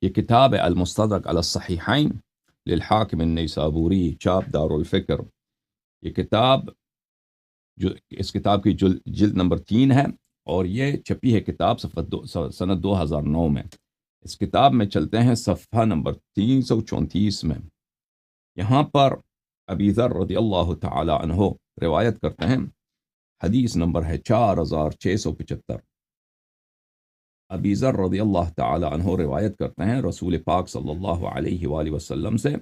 یہ کتاب ہے المستدرک علی الصحیحین للحاکم النیسابوری، چاپ دارالفکر۔ یہ کتاب اس کتاب کی جلد نمبر 3 ہے، اور یہ چھپی ہے کتاب سنت 2009 میں۔ اس کتاب میں چلتے ہیں صفحہ نمبر 334 میں۔ یہاں پر ابی ذر رضی اللہ تعالی عنہ روایت کرتے ہیں، حدیث نمبر ہے 4675۔ ابی ذر رضی اللہ تعالی عنہ روایت کرتے ہیں رسول پاک صلی اللہ علیہ وآلہ وسلم سے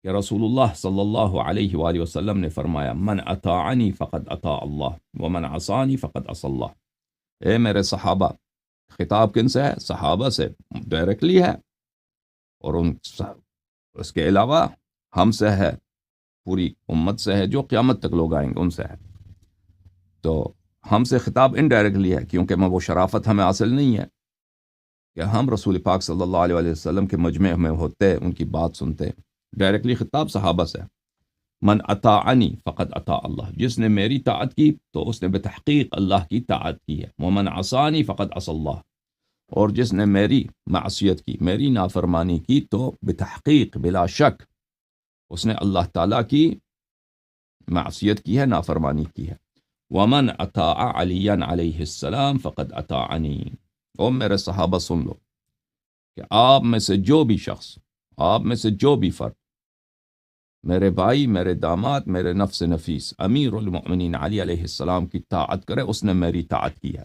کہ رسول اللہ صلی اللہ علیہ وآلہ وسلم نے فرمایا، من اطاعنی فقد اطاع اللہ ومن عصانی فقد عصى اللہ۔ اے میرے صحابہ، خطاب کن سے ہے؟ صحابہ سے ڈائریکٹلی ہے، اور اس کے علاوہ ہم سے ہے، پوری امت سے ہے، جو قیامت تک لوگ آئیں گے ان سے ہے۔ تو ہم سے خطاب انڈائریکٹلی ہے، کیونکہ وہ شرافت ہمیں حاصل نہیں ہے کہ ہم رسول پاک صلی اللہ علیہ وآلہ وسلم کے مجمع میں ہوتے، ان کی بات سنتے۔ ڈائریکٹلی خطاب صحابہ سے۔ من اطاعنی فقد اطاع اللہ، جس نے میری طاعت کی تو اس نے بتحقیق اللہ کی طاعت کی ہے۔ ومن عصانی فقد عصى اللہ، اور جس نے میری معصیت کی، میری نافرمانی کی، تو بتحقیق بلا شک اس نے اللہ تعالیٰ کی معصیت کی ہے، نافرمانی کی ہے۔ ومن اطاع علی علیہ السلام فقد اطاعنی۔ اور میرے صحابہ سن لو کہ آپ میں سے جو بھی شخص، آپ میں سے جو بھی فرد میرے بھائی، میرے داماد، میرے نفس نفیس امیر المؤمنین علی علیہ السلام کی طاعت کرے، اس نے میری طاعت کی ہے۔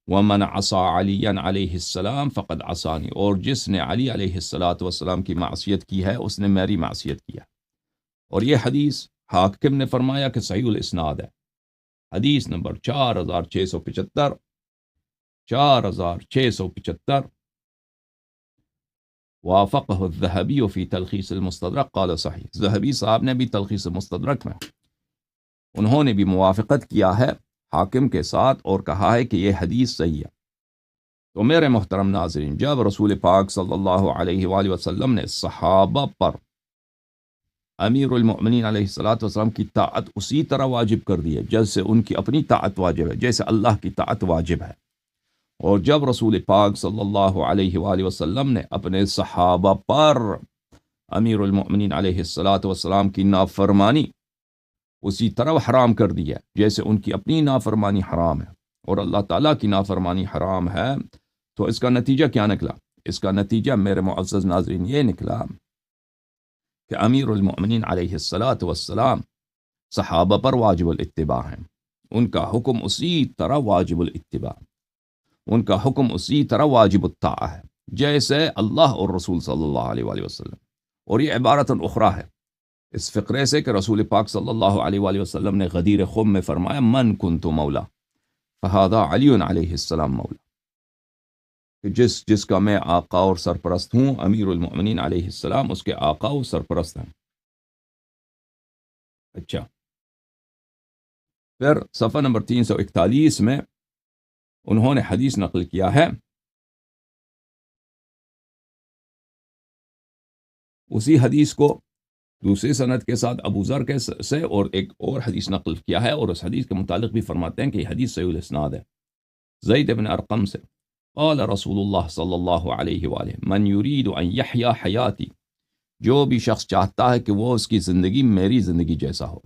ومن عصى علی علیہ السلام فقد عصانی، اور جس نے علی علیہ السلام کی معصیت کی ہے، اس نے میری معصیت کی ہے۔ اور یہ حدیث حاکم نے فرمایا کہ صحیح الاسناد ہے۔ حدیث نمبر 4675، 4675۔ وافقہ الذہبی فی تلخیص المستدرک قال صحیح۔ ذہبی صاحب نے بھی تلخیص المستدرک میں انہوں نے بھی موافقت کیا ہے حاکم کے ساتھ، اور کہا ہے کہ یہ حدیث صحیح ہے۔ تو میرے محترم ناظرین، جب رسول پاک صلی اللہ علیہ وآلہ وسلم نے صحابہ پر امیر المؤمنین علیہ السلام کی طاعت اسی طرح واجب کر دی ہے جیسے ان کی اپنی طاعت واجب ہے، جیسے اللہ کی طاعت واجب ہے، اور جب رسول پاک صلی اللہ علیہ وآلہ وسلم نے اپنے صحابہ پر امیر المؤمنین علیہ السلام کی نافرمانی اسی طرح حرام کر دی ہے جیسے ان کی اپنی نافرمانی حرام ہے، اور اللہ تعالیٰ کی نافرمانی حرام ہے، تو اس کا نتیجہ کیا نکلا؟ اس کا نتیجہ میرے معزز ناظرین یہ نکلا کہ امیر المؤمنین علیہ السلام صحابہ پر واجب الاتباع ہیں، ان کا حکم اسی طرح واجب الاتباع، ان کا حکم اسی طرح واجب الطاعہ ہے جیسے اللہ اور رسول صلی اللہ علیہ وآلہ وسلم۔ اور یہ عبارت اخرى ہے اس فقرے سے کہ رسول پاک صلی اللہ علیہ وآلہ وسلم نے غدیر خم میں فرمایا، من کنت مولا فہذا علی علیہ السلام مولا، کہ جس کا میں آقا اور سرپرست ہوں، امیر المؤمنین علیہ السلام اس کے آقا اور سرپرست ہیں۔ اچھا، پھر صفحہ نمبر 341 میں انہوں نے حدیث نقل کیا ہے، اسی حدیث کو دوسری سند کے ساتھ ابو ذر کے سے اور ایک اور حدیث نقل کیا ہے، اور اس حدیث کے متعلق بھی فرماتے ہیں کہ یہ حدیث صحیح الاسناد ہے۔ زید بن ارقم سے قال رسول اللہ صلی اللہ علیہ وآلہ، من یرید ان یحیا حیاتی، جو بھی شخص چاہتا ہے کہ وہ اس کی زندگی میری زندگی جیسا ہو،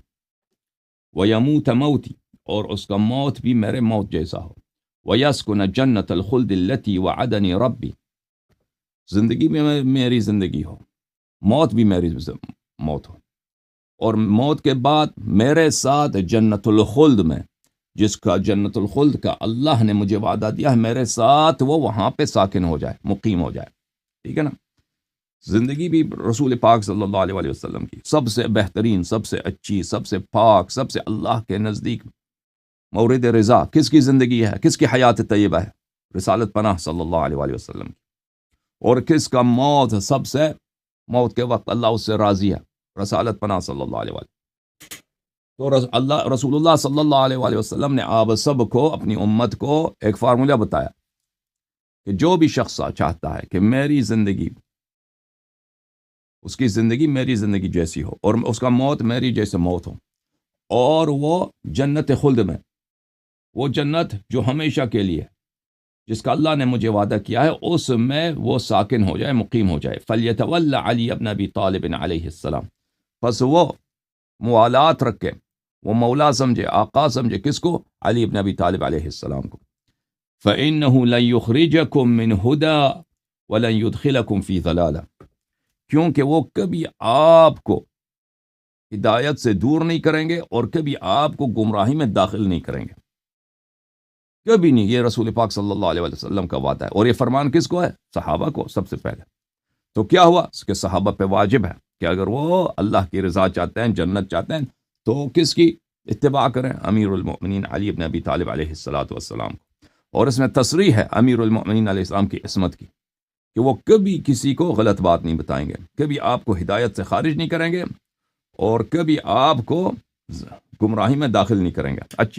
ویموت موتی، اور اس کا موت بھی میرے موت جیسا ہو، ویسکن جنت الخلد التي وعدنی ربی، زندگی میں میری زندگی ہو، موت بھی میری موت ہو، اور موت کے بعد میرے ساتھ جنت الخلد میں، جس کا جنت الخلد کا اللہ نے مجھے وعدہ دیا ہے، میرے ساتھ وہ وہاں پہ ساکن ہو جائے، مقیم ہو جائے۔ ٹھیک ہے نا؟ زندگی بھی رسول پاک صلی اللہ علیہ وآلہ وسلم کی سب سے بہترین، سب سے اچھی، سب سے پاک، سب سے اللہ کے نزدیک مورد رضا کس کی زندگی ہے؟ کس کی حیات طیبہ ہے؟ رسالت پناہ صلی اللہ علیہ وآلہ وسلم کی۔ اور کس کا موت سب سے، موت کے وقت اللہ اس سے راضی ہے؟ رسالت پناہ صلی اللہ علیہ وآلہ۔ تو رسول اللہ صلی اللہ علیہ وآلہ وسلم نے آپ سب کو، اپنی امت کو ایک فارمولہ بتایا کہ جو بھی شخص چاہتا ہے کہ میری زندگی، اس کی زندگی میری زندگی جیسی ہو، اور اس کا موت میری جیسے موت ہو، اور وہ جنت خلد میں، وہ جنت جو ہمیشہ کے لیے، جس کا اللہ نے مجھے وعدہ کیا ہے اس میں وہ ساکن ہو جائے، مقیم ہو جائے. فَلْيَتَوَلَّ عَلِيَّ ابْنَ أَبِي طَالِبٍ علیہ السلام، پس وہ موالات رکھے، وہ مولا سمجھے، آقا سمجھے کس کو؟ علی ابن ابی طالب علیہ السلام کو. فَإِنَّهُ لَن يُخْرِجَكُم مِّنْ هُدًى وَلَن يُدْخِلَكُم فِي ضَلَالَةٍ، کیونکہ وہ کبھی آپ کو ہدایت سے دور نہیں کریں گے اور کبھی آپ کو گمراہی میں داخل نہیں کریں گے، کبھی نہیں. یہ رسول پاک صلی اللہ علیہ وسلم کا وعدہ ہے. اور یہ فرمان کس کو ہے؟ صحابہ کو سب سے پہلے. تو کیا ہوا اس کے صحابہ پہ واجب ہے کہ اگر وہ اللہ کی رضا چاہتے ہیں، جنت چاہتے ہیں، تو کس کی اتباع کریں؟ امیر المؤمنین علی ابن ابی طالب علیہ السلام کو. اور اس میں تصریح ہے امیر المؤمنین علیہ السلام کی عصمت کی کہ وہ کبھی کسی کو غلط بات نہیں بتائیں گے، کبھی آپ کو ہدایت سے خارج نہیں کریں گے اور کبھی آپ کو گمراہی میں داخل نہیں کریں گے. اچھی